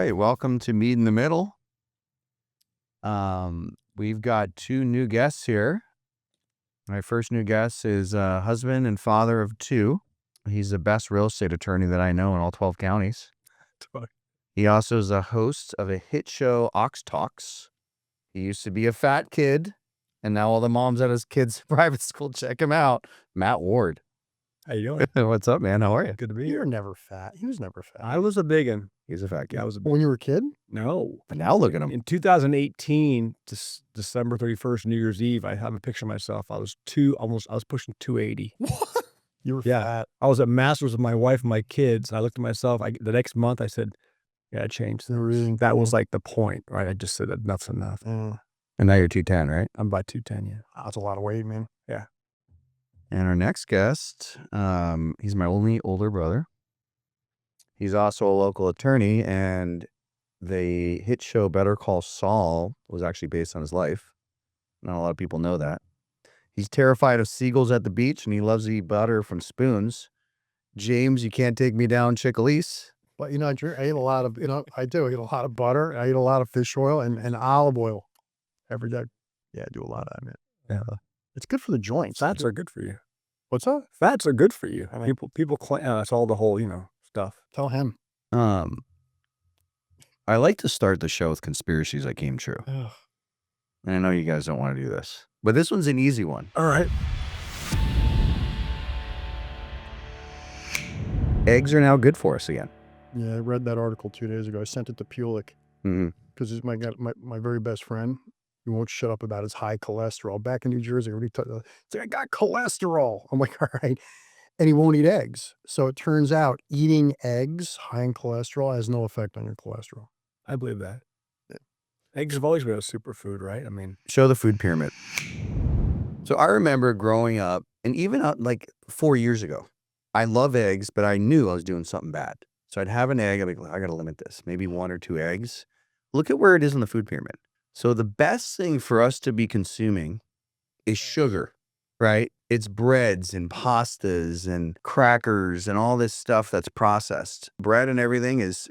right, welcome to Meade in the Middle. We've got two new guests here. My first new guest is a husband and father of two. He's the best real estate attorney that I know in all 12 counties. He also is a host of a hit show, Ox Talks. He used to be a fat kid, and now all the moms at his kids' private school check him out. Matt Ward. How you doing? What's up, man? How are you? Good to be You here. were never fat. He was never fat. I was a big one. He's a fat kid. I was a When you were a kid? no. But now look at him. In 2018, December 31st, New Year's Eve, I have a picture of myself. I was pushing 280. What? You were Yeah. fat. I was at Masters with my wife and my kids. And I looked at myself. The next month, I said, "Yeah, I changed." Really? That was like the point, right? I just said that enough's enough. Yeah. And now you're 210, right? I'm about 210. Yeah. That's a lot of weight, man. And our next guest, he's my only older brother. He's also a local attorney, and the hit show Better Call Saul was actually based on his life. Not a lot of people know that. He's terrified of seagulls at the beach, and he loves to eat butter from spoons. James, you can't take me down, Chickalese. But, I ate a lot of, I do. I eat a lot of butter. I eat a lot of fish oil and olive oil every day. Yeah, I do a lot of that, man. Yeah. It's good for the joints. Fats are good for you. What's that? Fats are good for you. I mean- People claim it's all the whole, stuff. Tell him. I like to start the show with conspiracies that came true. Ugh. And I know you guys don't want to do this, but this one's an easy one. All right. Eggs are now good for us again. Yeah, I read that article 2 days ago. I sent it to Pulick Mm-hmm. because he's my very best friend. He won't shut up about his high cholesterol. Back in New Jersey, he's like, I got cholesterol. I'm like, all right. And he won't eat eggs. So it turns out eating eggs high in cholesterol has no effect on your cholesterol. I believe that. Eggs have always been a superfood, right? I mean, Show the food pyramid. So I remember growing up, and even like 4 years ago, I love eggs, but I knew I was doing something bad. So I'd have an egg. I'd be like, I got to limit this. Maybe 1 or 2 eggs. Look at where it is in the food pyramid. So the best thing for us to be consuming is sugar, right? It's breads and pastas and crackers and all this stuff that's processed. Bread and everything is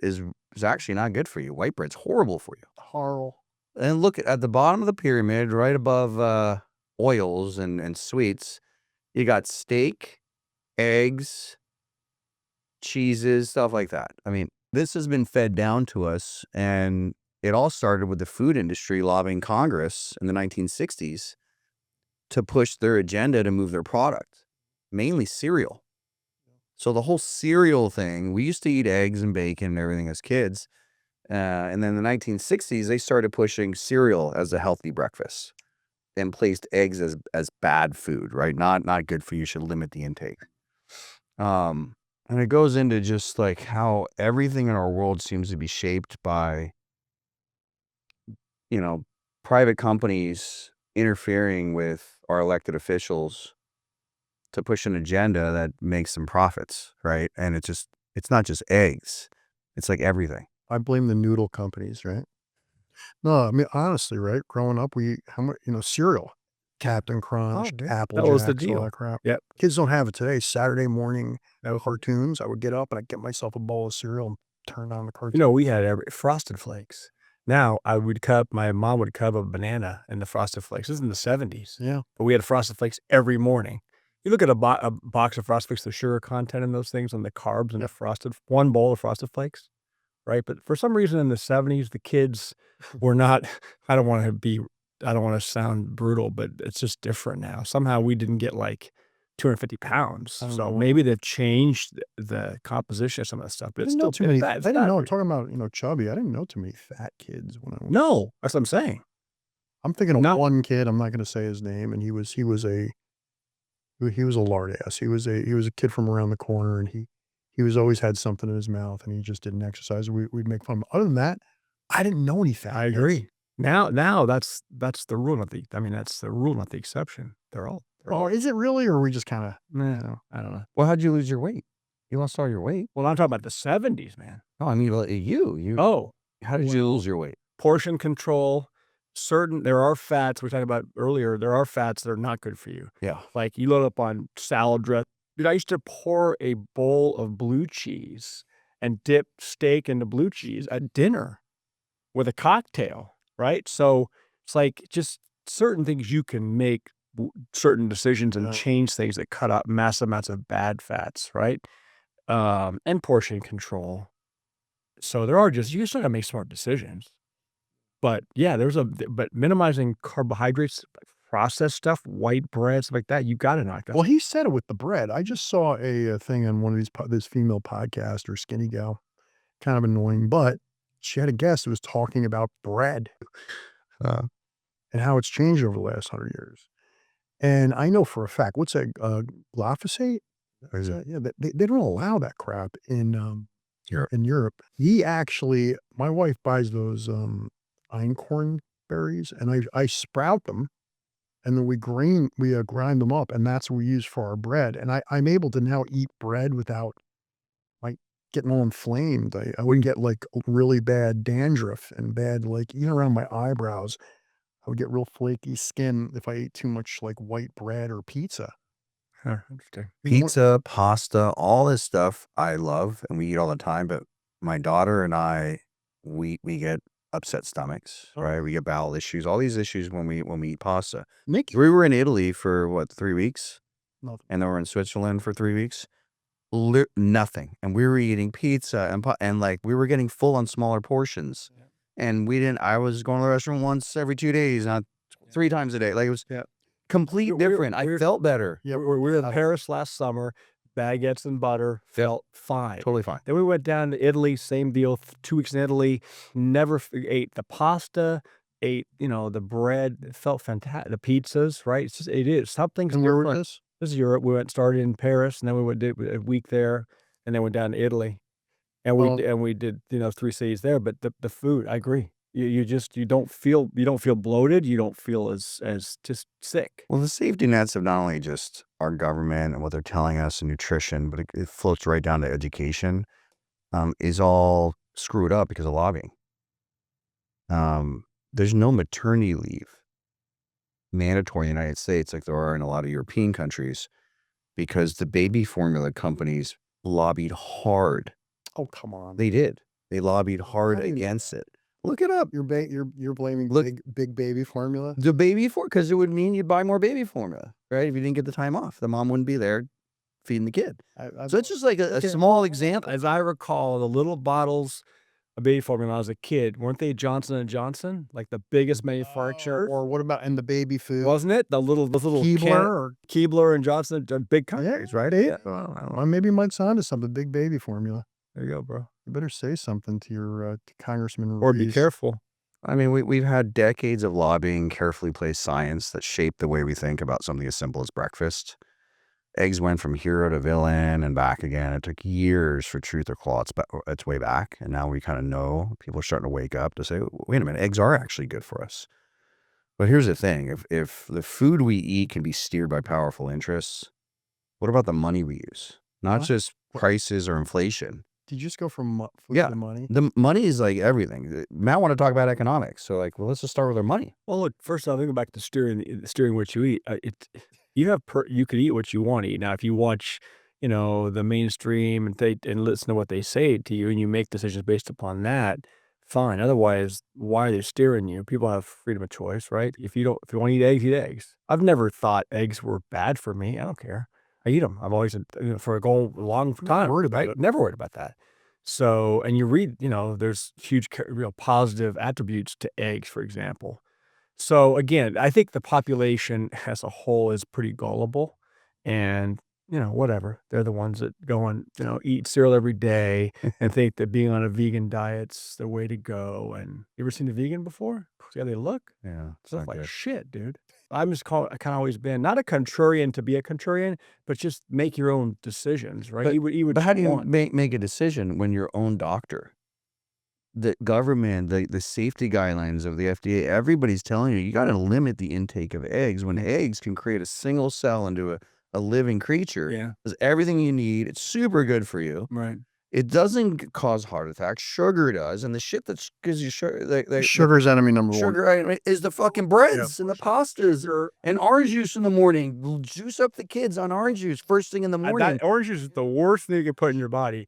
actually not good for you. White bread's horrible for you. Horrible. And look at the bottom of the pyramid, right above oils and sweets, you got steak, eggs, cheeses, stuff like that. I mean, this has been fed down to us, and it all started with the food industry lobbying Congress in the 1960s to push their agenda to move their product, mainly cereal. So the whole cereal thing, we used to eat eggs and bacon and everything as kids. And then in the 1960s, they started pushing cereal as a healthy breakfast and placed eggs as bad food, right? Not good for you. You should limit the intake. And it goes into just like how everything in our world seems to be shaped by, private companies interfering with our elected officials to push an agenda that makes them profits, right? And it's not just eggs. It's like everything. I blame the noodle companies, right? No, I mean, honestly, right? Growing up, how much, cereal, Captain Crunch, Apple that was the Jacks, all deal. that crap. Yep. Kids don't have it today. Saturday morning cartoons, I would get up and I'd get myself a bowl of cereal and turn on the cartoon. We had Frosted Flakes. Now my mom would cut up a banana in the Frosted Flakes. This is in the 70s. Yeah. But we had Frosted Flakes every morning. You look at a box of Frosted Flakes, the sugar content in those things and the carbs and the one bowl of Frosted Flakes, right? But for some reason in the 70s, the kids were not, I don't want to sound brutal, but it's just different now. Somehow we didn't get like 250 pounds. So maybe they've changed the composition of some of the stuff, but it's still too many. fat. I didn't know. Talking about chubby. I didn't know too many fat kids when I was. No, that's what I'm saying. I'm thinking of one kid. I'm not going to say his name, and he was a lard ass. He was a kid from around the corner, and he was always had something in his mouth, and he just didn't exercise. We'd make fun of him. Other than that, I didn't know any fat. I agree. Now that's the rule, that's the rule, not the exception. They're all. Is it really, or are we just kind of? I don't know. Well, how'd you lose your weight? You lost all your weight? Well, I'm talking about the 70s, man. Oh, I mean, you. Oh, How did you lose your weight? portion control. There are fats we talked about earlier. There are fats that are not good for you. Yeah. Like you load up on salad dressing. Dude, I used to pour a bowl of blue cheese and dip steak into blue cheese at dinner with a cocktail, right? So it's like just certain things you can make certain decisions and change things that cut out massive amounts of bad fats, right? And portion control. So there are just, you just gotta make smart decisions. But yeah, but minimizing carbohydrates, processed stuff, white bread, stuff like that, you gotta knock that. Well, he said it with the bread. I just saw a thing on one of this female podcast or skinny gal, kind of annoying, but she had a guest who was talking about bread and how it's changed over the last 100 years. And I know for a fact, what's that, glyphosate? Or is Is it- that, yeah, they don't allow that crap in Europe. in Europe. He actually, my wife buys those einkorn berries, and I sprout them, and then we grind them up, and that's what we use for our bread. And I'm able to now eat bread without like getting all inflamed. I wouldn't get like really bad dandruff and bad, like, even around my eyebrows. I would get real flaky skin if I ate too much like white bread or pizza. Interesting. Pizza, pasta, all this stuff I love and we eat all the time. But my daughter and I, we get upset stomachs, right? We get bowel issues, all these issues when we eat pasta. Nick, We were in Italy for what, 3 weeks, nothing. and then we're in Switzerland for 3 weeks. Nothing, and we were eating pizza and like we were getting full on smaller portions, and we didn't. I was going to the restaurant once every 2 days, not 3 times a day. Like it was complete different. I felt better. Yeah, We were in Paris last summer, baguettes and butter, felt fine. Totally fine. Then we went down to Italy, same deal, 2 weeks in Italy, never ate the pasta, ate, the bread, it felt fantastic. The pizzas, right? It's just, it is. Something's and where was different. this? This is Europe. We started in Paris, and then we did a week there, and then went down to Italy. And we did, 3 cities there, but the food, I agree. You don't feel bloated, you don't feel as just sick. Well, the safety nets of not only just our government and what they're telling us in nutrition, but it floats right down to education, is all screwed up because of lobbying. There's no maternity leave mandatory in the United States like there are in a lot of European countries because the baby formula companies lobbied hard. Oh, come on. They did. They lobbied hard How do you know against it. Look it up. You're blaming Look- big baby formula? The baby because it would mean you'd buy more baby formula, right? If you didn't get the time off, the mom wouldn't be there feeding the kid. So it's just like a small example. As I recall, the little bottles of baby formula when I was a kid, weren't they Johnson & Johnson? Like the biggest manufacturer? Or what about, and the baby food? Wasn't it? Those little Keebler Keebler and Johnson, big companies, right? Yeah. Well, I don't know. Maybe Mike's onto something, big baby formula. There you go, bro. You better say something to your to Congressman Or be Ruiz. careful. I mean, we've had decades of lobbying, carefully placed science that shaped the way we think about something as simple as breakfast. Eggs went from hero to villain and back again. It took years for truth to claw its way back. And now we kind of know, people are starting to wake up to say, wait a minute, eggs are actually good for us. But here's the thing. If the food we eat can be steered by powerful interests, what about the money we use? Not What? just prices or inflation. Did you just go from food Yeah. to money? The money is like everything. Matt want to talk about economics. So like, well, let's just start with our money. Well, look, first off, think back to steering what you eat. You could eat what you want to eat. Now, if you watch, the mainstream and listen to what they say to you, and you make decisions based upon that, fine. Otherwise, why are they steering you? People have freedom of choice, right? If you want to eat eggs, eat eggs. I've never thought eggs were bad for me. I don't care. I eat them. I've always, for a long time. worried about it. Never worried about that. So, and you read, there's huge, real positive attributes to eggs, for example. So again, I think the population as a whole is pretty gullible, and whatever. They're the ones that go and eat cereal every day and think that being on a vegan diet's the way to go. And you ever seen a vegan before? See how they look? Yeah. Stuff like shit, dude. I'm just kind of always been not a contrarian to be a contrarian, but just make your own decisions, right? Eat what But how do you want. make a decision when your own doctor, the government, the safety guidelines of the FDA, everybody's telling you got to limit the intake of eggs when eggs can create a single cell into a living creature. Yeah. It's everything you need. It's super good for you. Right. It doesn't cause heart attacks. Sugar does. And the shit that gives you sugar, Sugar's enemy number one. sugar is the fucking breads and the pastas and orange juice in the morning. Juice up the kids on orange juice first thing in the morning. Orange juice is the worst thing you can put in your body.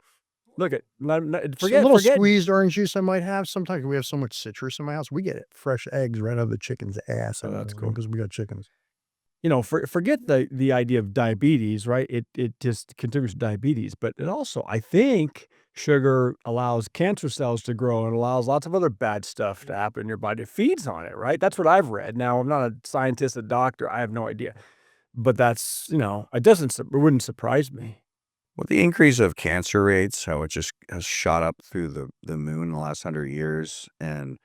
Look at Just a forget little forget squeezed orange juice I might have. Sometimes we have so much citrus in my house. We get fresh eggs right out of the chicken's ass. Oh, that's cool. Because we got chickens. Forget the idea of diabetes, right? It just contributes to diabetes, but it also, I think, sugar allows cancer cells to grow and allows lots of other bad stuff to happen in your body. It feeds on it, right? That's what I've read. Now, I'm not a scientist, a doctor. I have no idea, but that's it wouldn't surprise me. With the increase of cancer rates, how it just has shot up through the moon in the last 100 years, and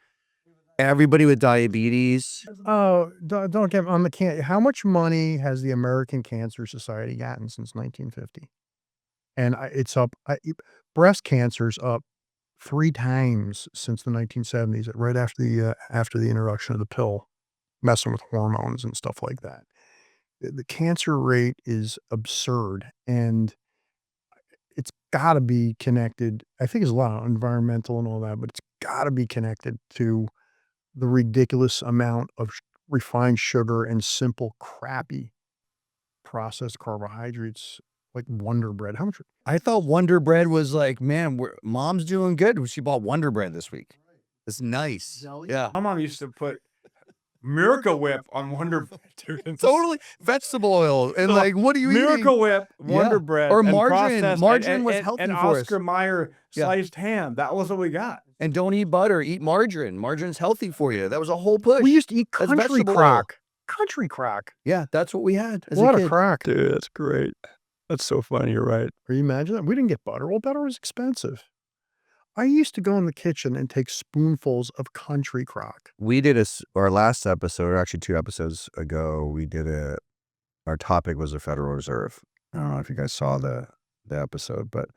everybody with diabetes. Oh, don't get on the can. How much money has the American Cancer Society gotten since 1950? And it's up. Breast cancer's up 3 times since the 1970s, right after the introduction of the pill, messing with hormones and stuff like that. The cancer rate is absurd, and it's got to be connected. I think there's a lot of environmental and all that, but it's got to be connected to the ridiculous amount of refined sugar and simple, crappy processed carbohydrates like Wonder Bread. How much? I thought Wonder Bread was like, man, mom's doing good. She bought Wonder Bread this week. It's nice. Jelly? Yeah. My mom used to put Miracle Whip on Wonder Bread, dude. Totally vegetable oil. And So, like, what are you Miracle eating? Whip, Wonder Yeah. Bread, Or and margarine. processed- Margarine and, was and, healthy and for us. Oscar Mayer Yeah. sliced ham. That was what we got. And don't eat butter, eat margarine. Margarine's healthy for you. That was a whole push. We used to eat That's country vegetable oil. crock. Country crock. Yeah, that's what we had as A lot a of kid. crock. Dude, that's great. That's so funny. You're right. Are you imagine that? We didn't get butter. Well, butter was expensive. I used to go in the kitchen and take spoonfuls of country crock. We did our last episode, or actually 2 episodes ago, our topic was the Federal Reserve. I don't know if you guys saw the episode, but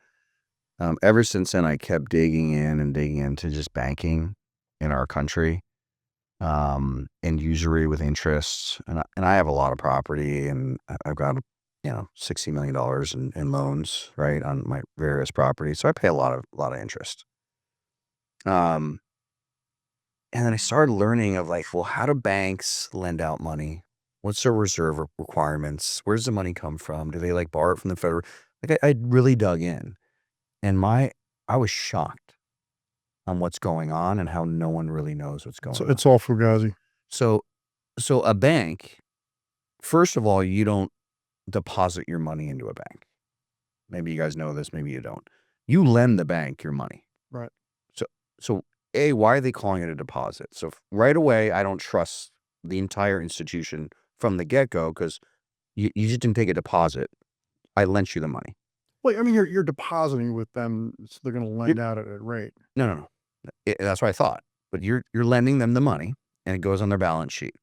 ever since then, I kept digging into just banking in our country, and usury with interest. And I have a lot of property, and I've got, $60 million in loans, right, on my various properties. So I pay a lot of interest. And then I started learning of like, well, how do banks lend out money? What's their reserve requirements? Where does the money come from? Do they like borrow it from the federal? Like I really dug in, and I was shocked on what's going on and how no one really knows what's going So on. it's all fugazi. So a bank, first of all, you don't deposit your money into a bank. Maybe you guys know this, maybe you don't. You lend the bank your money. Right. So A, why are they calling it a deposit? So right away, I don't trust the entire institution from the get-go because you just didn't take a deposit. I lent you the money. Well, I mean, you're depositing with them, so they're going to lend out at a rate. No. That's what I thought. But you're lending them the money, and it goes on their balance sheet.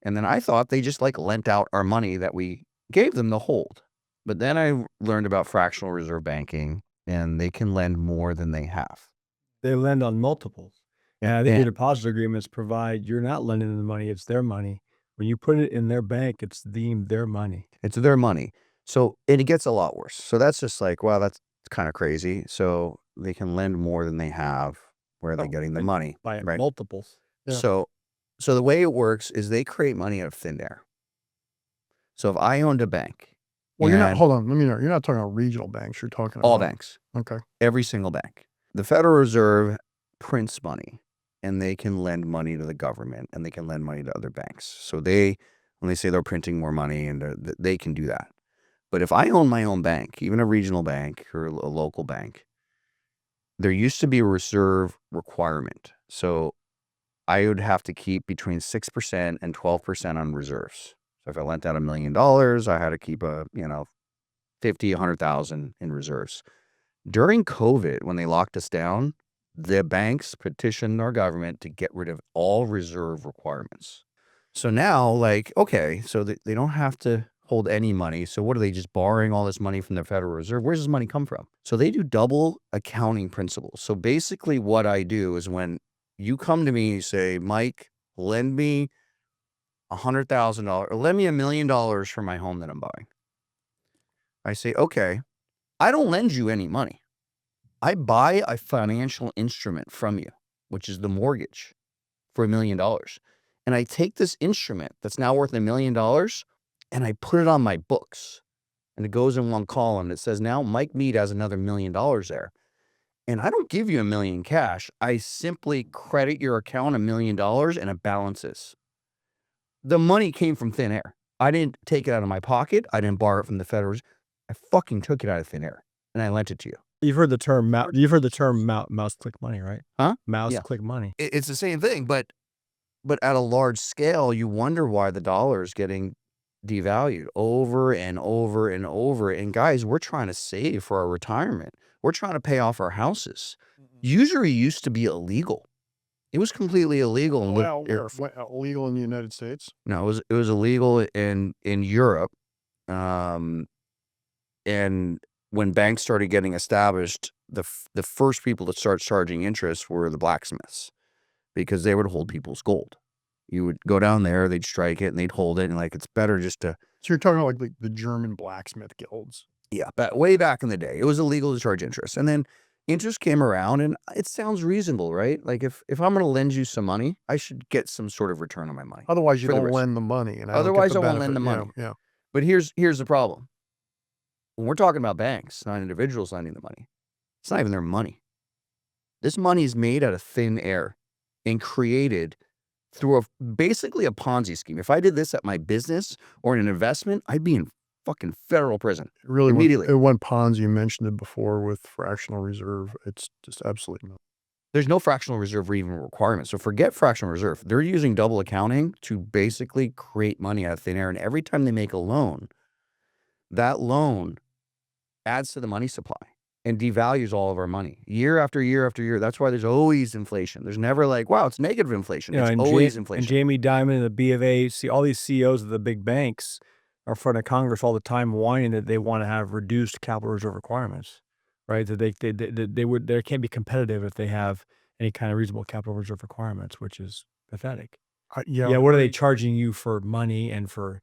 And then I thought they just like lent out our money that we gave them to hold. But then I learned about fractional reserve banking, and they can lend more than they have. They lend on multiples. And I think Yeah. your deposit agreements provide you're not lending them the money, it's their money. When you put it in their bank, it's deemed their money. It's their money. So, and it gets a lot worse. So that's just like, wow, that's kind of crazy. So they can lend more than they have. Where are they getting the money? By Right. multiples. Yeah. So the way it works is they create money out of thin air. So if I owned a bank, Well, and hold on. Let me know. You're not talking about regional banks. You're talking all about banks, Okay. every single bank. The Federal Reserve prints money, and they can lend money to the government, and they can lend money to other banks. So when they say they're printing more money, and they can do that. But if I own my own bank, even a regional bank or a local bank, there used to be a reserve requirement. So I would have to keep between 6% and 12% on reserves. So if I lent out $1 million, I had to keep 50, 100,000 in reserves. During COVID, when they locked us down, the banks petitioned our government to get rid of all reserve requirements. So now, like, okay, so they don't have to hold any money. So what are they, just borrowing all this money from the Federal Reserve? Where does this money come from? So they do double accounting principles. So basically what I do is when you come to me and say, Mike, lend me $100,000 or lend me $1 million for my home that I'm buying. I say, okay, I don't lend you any money. I buy a financial instrument from you, which is the mortgage for $1 million. And I take this instrument that's now worth $1 million and I put it on my books. And it goes in one column. It says now Mike Meade has another $1 million there. And I don't give you $1 million cash. I simply credit your account $1 million and it balances. The money came from thin air. I didn't take it out of my pocket. I didn't borrow it from the Federal Reserve. I fucking took it out of thin air and I lent it to you. You've heard the term mouse click money, right? Huh? Mouse Yeah. click money. It's the same thing, but at a large scale, you wonder why the dollar is getting devalued over and over and over. And guys, we're trying to save for our retirement. We're trying to pay off our houses. Usury used to be illegal. It was completely illegal. Well, illegal in the United States? No, it was illegal in Europe. And when banks started getting established, the first people to start charging interest were the blacksmiths, because they would hold people's gold. You would go down there, they'd strike it, and they'd hold it, and it's better just to. So you're talking about like the German blacksmith guilds? Yeah, but way back in the day, it was illegal to charge interest, and then interest came around, and it sounds reasonable, right? Like if I'm going to lend you some money, I should get some sort of return on my money. Otherwise, you don't lend the money, and otherwise I won't lend the money. Yeah. But here's the problem. When we're talking about banks, not individuals lending the money, it's not even their money. This money is made out of thin air and created through basically a Ponzi scheme. If I did this at my business or in an investment, I'd be in fucking federal prison. Really, immediately. It went Ponzi. You mentioned it before with fractional reserve. It's just absolutely not. There's no fractional reserve even requirement. So forget fractional reserve. They're using double accounting to basically create money out of thin air. And every time they make a loan, that loan adds to the money supply and devalues all of our money year after year after year. That's why there's always inflation. There's never like, wow, it's negative inflation. It's always inflation. And Jamie Dimon and the B of A, see all these CEOs of the big banks are in front of Congress all the time whining that they want to have reduced capital reserve requirements, right? That they can't be competitive if they have any kind of reasonable capital reserve requirements, which is pathetic. Yeah. What are they charging you for money and for,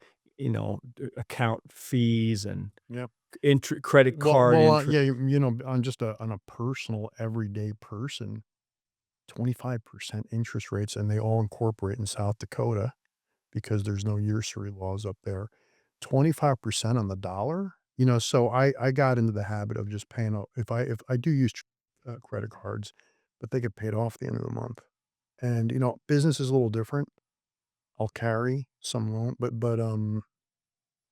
account fees and credit card? On a personal everyday person, 25% interest rates, and they all incorporate in South Dakota because there's no usury laws up there. 25% on the dollar, so I got into the habit of just paying off. If I do use credit cards, but they get paid off at the end of the month. And business is a little different. I'll carry some loan, but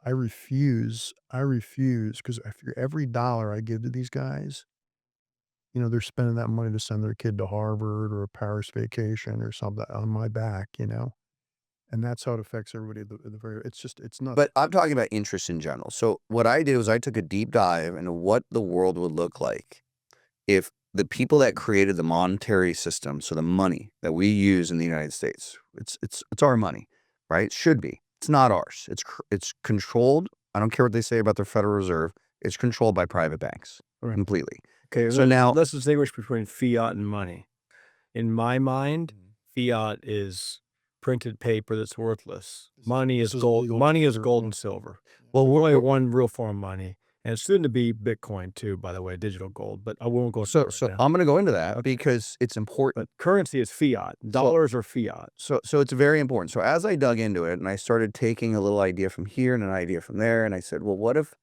I refuse because I figure every dollar I give to these guys, they're spending that money to send their kid to Harvard or a Paris vacation or something on my back, and that's how it affects everybody at the very. It's not. But I'm talking about interest in general. So what I did was I took a deep dive into what the world would look like if the people that created the monetary system, so the money that we use in the United States, it's our money, right? It should be. It's not ours. It's controlled. I don't care what they say about the Federal Reserve. It's controlled by private banks completely. Okay, so now let's distinguish between fiat and money. In my mind, fiat is printed paper that's worthless. Money is gold. Money is gold and silver. Well, we're only one real form of money, and it's soon to be Bitcoin too, by the way, digital gold. But I won't go. So I'm going to go into that because it's important. But currency is fiat. Dollars are fiat. So it's very important. So as I dug into it and I started taking a little idea from here and an idea from there, and I said, well, what if?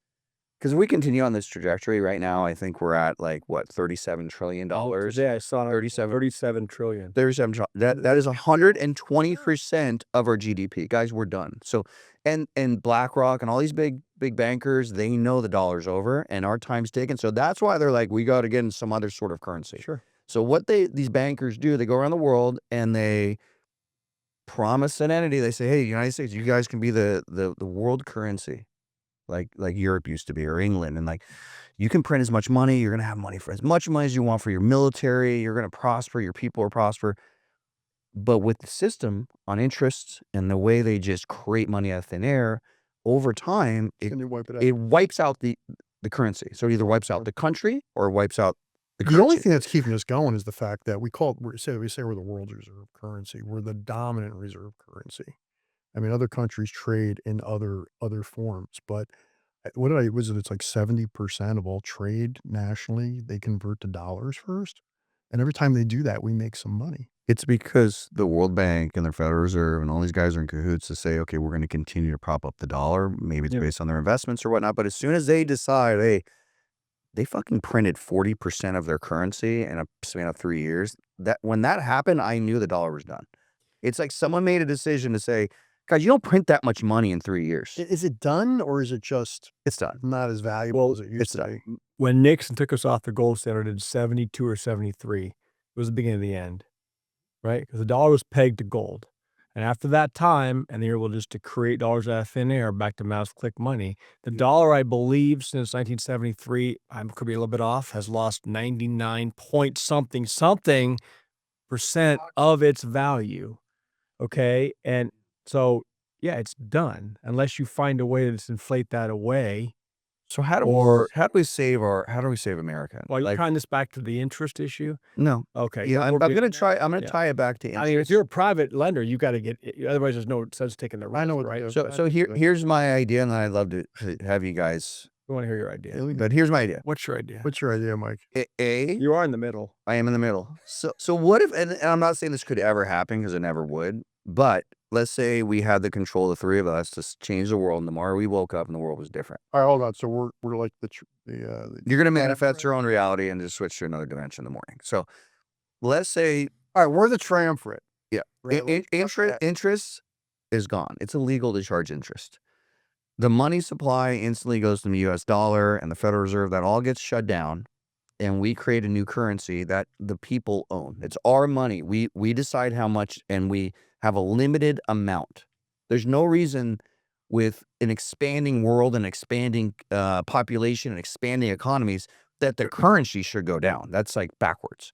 Because we continue on this trajectory right now, I think we're at $37 trillion. Yeah, I saw 37 trillion. 37 trillion. That is 120% of our GDP. Guys, we're done. So, and BlackRock and all these big bankers, they know the dollar's over and our time's taken. So that's why they're like, we got to get in some other sort of currency. Sure. So what these bankers do, they go around the world and they promise an entity. They say, hey, United States, you guys can be the world currency. Like Europe used to be, or England, and you can print as much money. You're gonna have money for as much money as you want for your military. You're gonna prosper. Your people are prosper. But with the system on interest and the way they just create money out of thin air, over time it wipes out the currency. So it either wipes out the country or it wipes out the currency. The only thing that's keeping us going is the fact that we say we're the world's reserve currency. We're the dominant reserve currency. I mean, other countries trade in other forms, but it's like 70% of all trade nationally, they convert to dollars first. And every time they do that, we make some money. It's because the World Bank and the Federal Reserve and all these guys are in cahoots to say, okay, we're going to continue to prop up the dollar. Maybe it's based on their investments or whatnot. But as soon as they decide, hey, they fucking printed 40% of their currency in a span of 3 years. When that happened, I knew the dollar was done. It's like someone made a decision to say, guys, you don't print that much money in 3 years. Is it done, or is it just It's done. not as valuable Well, as it used It's to done. be? When Nixon took us off the gold standard in 72 or 73, it was the beginning of the end, right? Because the dollar was pegged to gold. And after that time, and they were able just to create dollars out of thin air, back to mouse click money, the dollar, I believe, since 1973, I could be a little bit off, has lost 99 point something percent of its value. Okay. And so, yeah, it's done unless you find a way to disinflate that away. So how do we save America? Well, you're Like, tying this back to the interest issue. no. Okay. Yeah, I'm we're gonna good. try. I'm gonna Yeah. tie it back to I mean, if interest. you're a private lender, you got to get, otherwise there's no sense taking the risk. I know what right? to do. So here's my idea, and I'd love to have you guys. We want to hear your idea. But here's my idea. What's your idea? What's your idea, Mike? You are in the middle. I am in the middle. So what if? And I'm not saying this could ever happen because it never would. But let's say we had the control, the three of us, to change the world, and tomorrow we woke up and the world was different. All right, hold on. So we're like the You're gonna manifest your own reality and just switch to another dimension in the morning. So let's say, all right, we're the triumvirate. yeah, Right, interest is gone. It's illegal to charge interest. The money supply instantly goes to the U.S. dollar and the Federal Reserve. That all gets shut down, and we create a new currency that the people own. It's our money. We decide how much, and we have a limited amount. There's no reason, with an expanding world and expanding population and expanding economies, that the currency should go down. That's like backwards.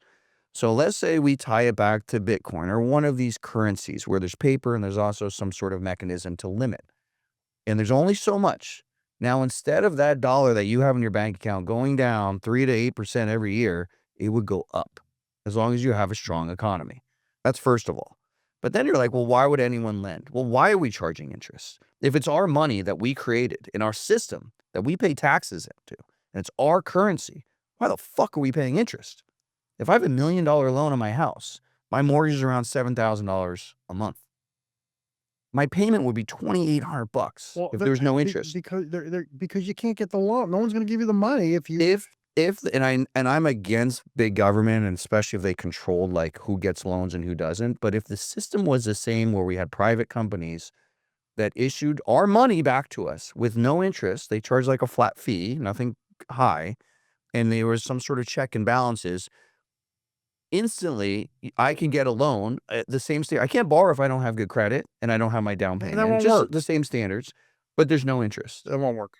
So let's say we tie it back to Bitcoin or one of these currencies where there's paper and there's also some sort of mechanism to limit. And there's only so much. Now, instead of that dollar that you have in your bank account going down 3 to 8% every year, it would go up as long as you have a strong economy. That's first of all. But then you're like, well, why would anyone lend? Well, why are we charging interest? If it's our money that we created in our system that we pay taxes into, and it's our currency, why the fuck are we paying interest? If I have $1 million loan on my house, my mortgage is around $7,000 a month. My payment would be $2,800 if there was no interest. Because you can't get the loan. No one's going to give you the money if you. I'm against big government, and especially if they controlled like who gets loans and who doesn't. But if the system was the same, where we had private companies that issued our money back to us with no interest, they charged like a flat fee, nothing high, and there was some sort of check and balances. Instantly, I can get a loan at the same standard. I can't borrow if I don't have good credit and I don't have my down payment. That won't just work. the same standards, but there's no interest. That won't work.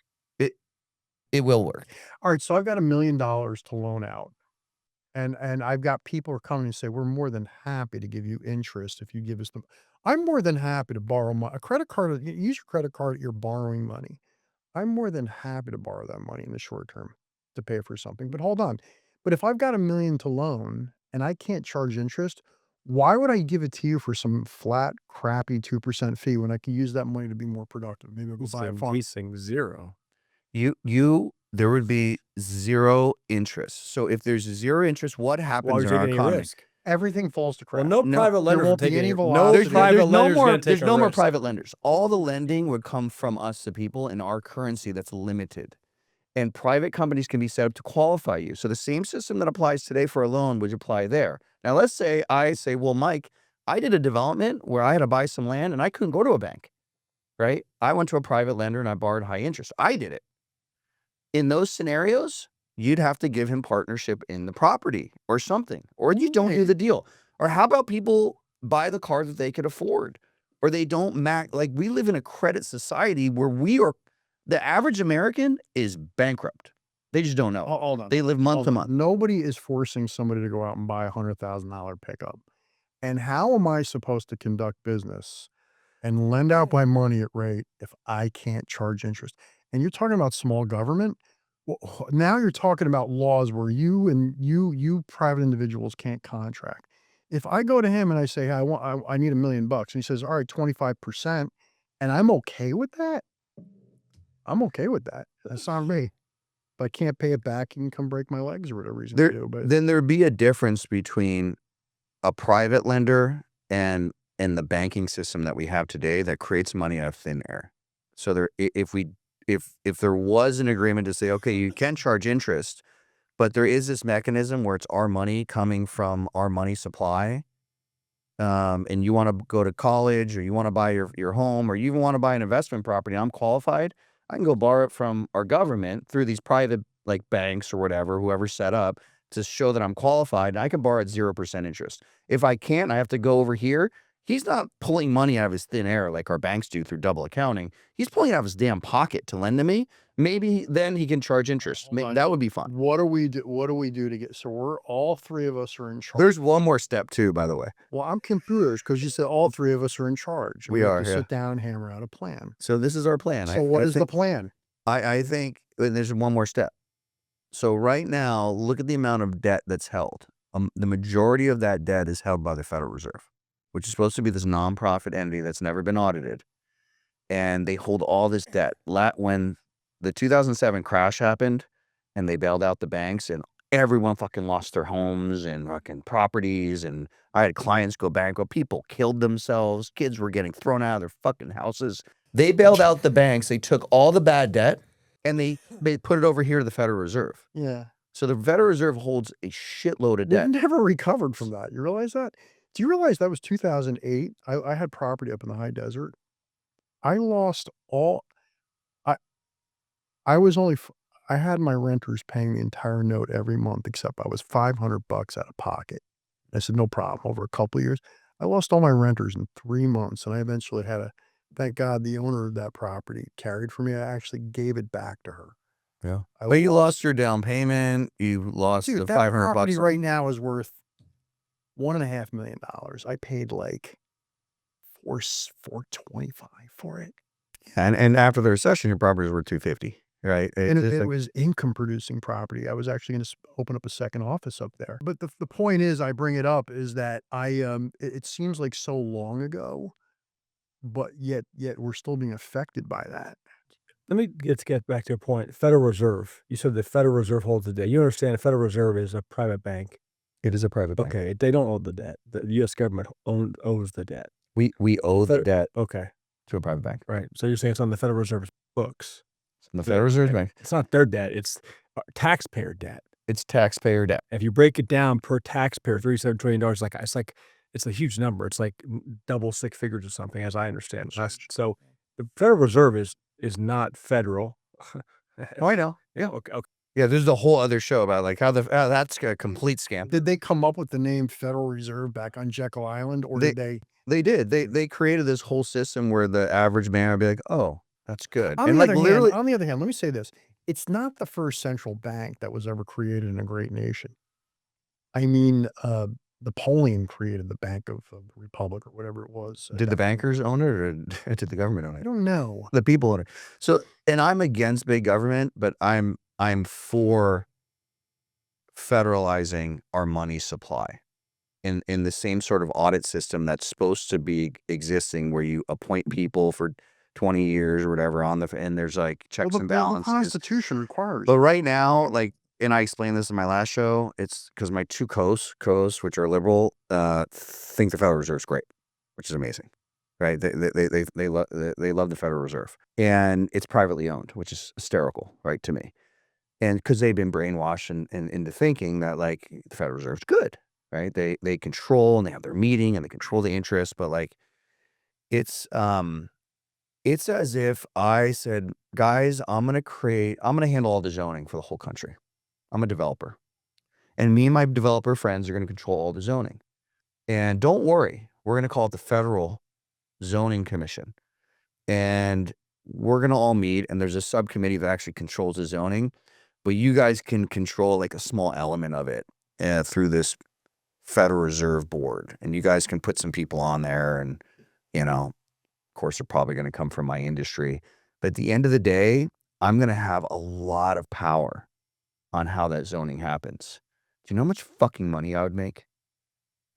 It will work. All right, so I've got $1 million to loan out, and I've got people who are coming and say, we're more than happy to give you interest if you give us the. I'm more than happy to borrow a credit card. Use your credit card. You're borrowing money. I'm more than happy to borrow that money in the short term to pay for something. But hold on. But if I've got $1 million to loan and I can't charge interest, why would I give it to you for some flat, crappy 2% fee when I could use that money to be more productive? Maybe I'll go buy a farm. Increasing zero. There would be zero interest. So if there's zero interest, what happens in our economy? Risk. Everything falls to crap. Well, no private lenders will won't be take any any. velocity. No private lenders going to take There's a no more risk. private lenders. All the lending would come from us, the people, in our currency that's limited. And private companies can be set up to qualify you. So the same system that applies today for a loan would apply there. Now, let's say I say, well, Mike, I did a development where I had to buy some land and I couldn't go to a bank, right? I went to a private lender and I borrowed high interest. I did it. In those scenarios, you'd have to give him partnership in the property or something, or you don't do the deal. Or how about people buy the car that they could afford, or they don't like we live in a credit society where the average American is bankrupt. They just don't know. Hold on. They live month to month. Nobody is forcing somebody to go out and buy a $100,000 pickup. And how am I supposed to conduct business and lend out my money at rate if I can't charge interest? And you're talking about small government. Well, now you're talking about laws where you private individuals can't contract. If I go to him and I say, hey, I need $1 million, and he says, all right, 25%, and I'm okay with that. I'm okay with that. That's not me. If I can't pay it back, you can come break my legs or whatever reason to do. But then there'd be a difference between a private lender and the banking system that we have today that creates money out of thin air. So if there was an agreement to say, okay, you can charge interest, But there is this mechanism where it's our money coming from our money supply. And you want to go to college, or you want to buy your home, or you even want to buy an investment property, I'm qualified, I can go borrow it from our government through these private like banks or whatever, whoever's set up to show that I'm qualified. And I can borrow at 0% interest. If I can't, I have to go over here. He's not pulling money out of his thin air like our banks do through double accounting. He's pulling it out of his damn pocket to lend to me. Maybe then he can charge interest. Hold on. That would be fun. What do we do? What do we do to get? So we're all three of us are in charge. There's one more step too, by the way. Well, I'm confused because you said all three of us are in charge. and We have are, to yeah. sit down and hammer out a plan. So this is our plan. So what is the plan? I think there's one more step. So right now, look at the amount of debt that's held. The majority of that debt is held by the Federal Reserve, which is supposed to be this nonprofit entity that's never been audited. And they hold all this debt. When the 2007 crash happened and they bailed out the banks and everyone fucking lost their homes and fucking properties, and I had clients go bankrupt. People killed themselves. Kids were getting thrown out of their fucking houses. They bailed out the banks. They took all the bad debt and they put it over here to the Federal Reserve. Yeah. So the Federal Reserve holds a shitload of They've debt. never recovered from that. You realize that? Do you realize that was 2008? I had property up in the high desert. I lost all. I was only. I had my renters paying the entire note every month, except I was $500 out of pocket. I said, no problem. Over a couple of years, I lost all my renters in 3 months, and I eventually had a. Thank God the owner of that property carried for me. I actually gave it back to her. Yeah. But you lost your down payment. You lost Dude, the that $500 property right now is worth $1.5 million. I paid like $425 for it. And after the recession, your properties were $250, right? And it was income producing property. I was actually going to open up a second office up there. But the point is, I bring it up is that it seems like so long ago, but yet we're still being affected by that. Let's get back to your point. Federal Reserve. You said the Federal Reserve holds the debt. You understand the Federal Reserve is a private bank. It is a private bank. Okay, they don't own the debt. The U.S. government owes the debt. We owe the debt Okay, to a private bank. right. So you're saying it's on the Federal Reserve's books. The Federal Reserve Bank. It's not their debt. It's taxpayer debt. It's taxpayer debt. If you break it down per taxpayer, $37 trillion, it's a huge number. It's like double six figures or something, as I understand. So the Federal Reserve is not federal. Oh, I know. Yeah. Okay. Yeah, there's a whole other show about like how that's a complete scam. Did they come up with the name Federal Reserve back on Jekyll Island, or did they? They did. They created this whole system where the average man would be like, "Oh, that's good." On And the like other literally, hand, on the other hand, let me say this: it's not the first central bank that was ever created in a great nation. I mean, Napoleon created the Bank of the Republic or whatever it was. did the bankers own it or did the government own I it? don't know. The people own it. So, and I'm against big government, but I'm for federalizing our money supply in the same sort of audit system that's supposed to be existing, where you appoint people for 20 years or whatever and there's like checks and The balances. Constitution requires. But right now, like, and I explained this in my last show, it's because my two co-hosts, which are liberal, think the Federal Reserve's great, which is amazing, right? They love the Federal Reserve, and it's privately owned, which is hysterical, right, to me. And because they've been brainwashed into thinking that like the Federal Reserve's good, right? They control and they have their meeting and they control the interest, but like it's as if I said, guys, I'm gonna handle all the zoning for the whole country. I'm a developer, and me and my developer friends are gonna control all the zoning. And don't worry, we're gonna call it the Federal Zoning Commission, and we're gonna all meet. And there's a subcommittee that actually controls the zoning, but you guys can control like a small element of it through this Federal Reserve Board, and you guys can put some people on there, and of course, they're probably going to come from my industry. But at the end of the day, I'm going to have a lot of power on how that zoning happens. Do you know how much fucking money I would make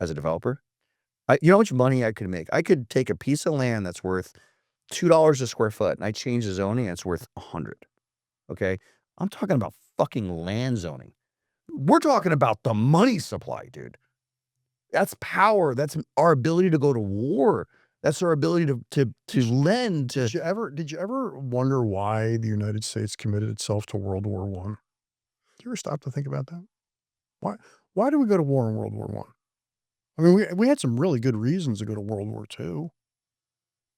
as a developer? You know how much money I could make? I could take a piece of land that's worth $2 a square foot, and I change the zoning, and it's worth $100. Okay? I'm talking about fucking land zoning. We're talking about the money supply, dude. That's power. That's our ability to go to war. That's our ability to lend to. Did you ever wonder why the United States committed itself to World War I? you ever stop to think about that? Why did we go to war in World War One? I mean, we had some really good reasons to go to World War II.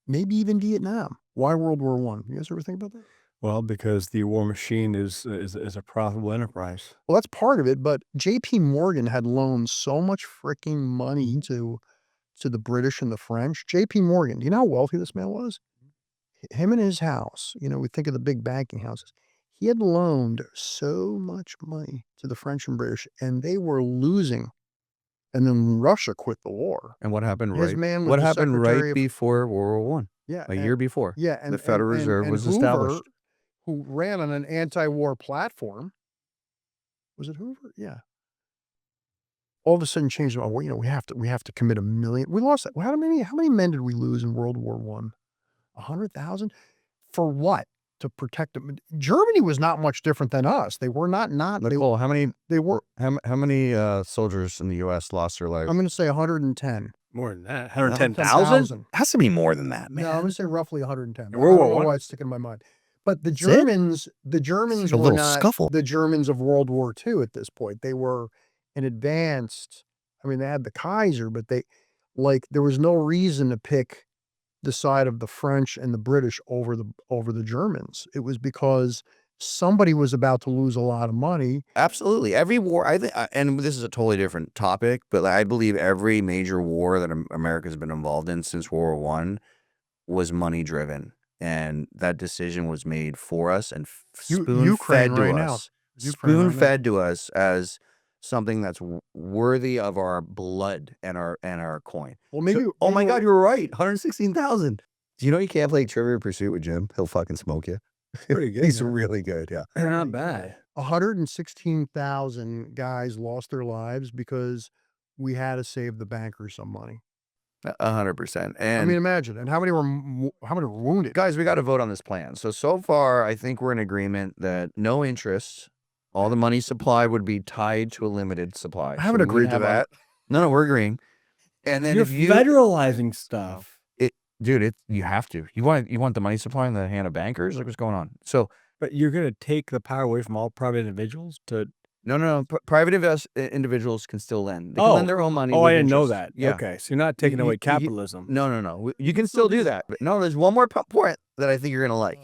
Maybe even Vietnam. Why World War One? You guys ever think about that? Well, because the war machine is a profitable enterprise. Well, that's part of it, but J.P. Morgan had loaned so much freaking money to the British and the French. J.P. Morgan, do you know how wealthy this man was? Him and his house, we think of the big banking houses. He had loaned so much money to the French and British, and they were losing. And then Russia quit the war. And what happened His right? man was What the happened Secretary right of- before World War One? Yeah, A year before. Yeah, and the Federal Reserve was Hoover, established. who ran on an anti-war platform. Was it Hoover? Yeah. All of a sudden changed. Well, we have to commit 1 million. We lost that. How many men did we lose in World War One? 100,000 for what? To protect them. Germany was not much different than us. They were not. Nicole, how many soldiers in the U.S. lost their lives? I'm going to say 110. More than that. 110,000? Has to be more than that, man. No, I'm going to say roughly 110. In World War I don't know One? why it's sticking in my mind. But the That's it? Germans a were little not scuffle. the Germans of World War II at this point. They were an advanced. I mean, they had the Kaiser, but there was no reason to pick the side of the French and the British over the Germans. It was because somebody was about to lose a lot of money. Absolutely. Every war, I think, and this is a totally different topic, but I believe every major war that America's been involved in since World War One was money driven. And that decision was made for us and spoon-fed to us. Spoon-fed to us as something that's worthy of our blood and our coin. Well, maybe. Oh my God, you were right. 116,000. Do you know you can't play Trivial Pursuit with Jim? He'll fucking smoke you. Pretty good. He's really good. Yeah. Not bad. 116,000 guys lost their lives because we had to save the bankers some money. 100%. And I mean, imagine. And how many were wounded? guys, we got to vote on this plan. So far, I think we're in agreement that no interest. All the money supply would be tied to a limited supply. I haven't we agreed to wouldn't have that. No, we're agreeing. And then You're if you federalizing stuff. dude, you have to. You want the money supply in the hand of bankers? Like, what's going on? So, But you're going to take the power away from all private individuals to. no. Private individuals can still lend. They can lend their own money. Oh, with I didn't know interest. that. Yeah. Okay, so you're not taking away capitalism. No. You can still do that. But no, there's one more point that I think you're gonna like.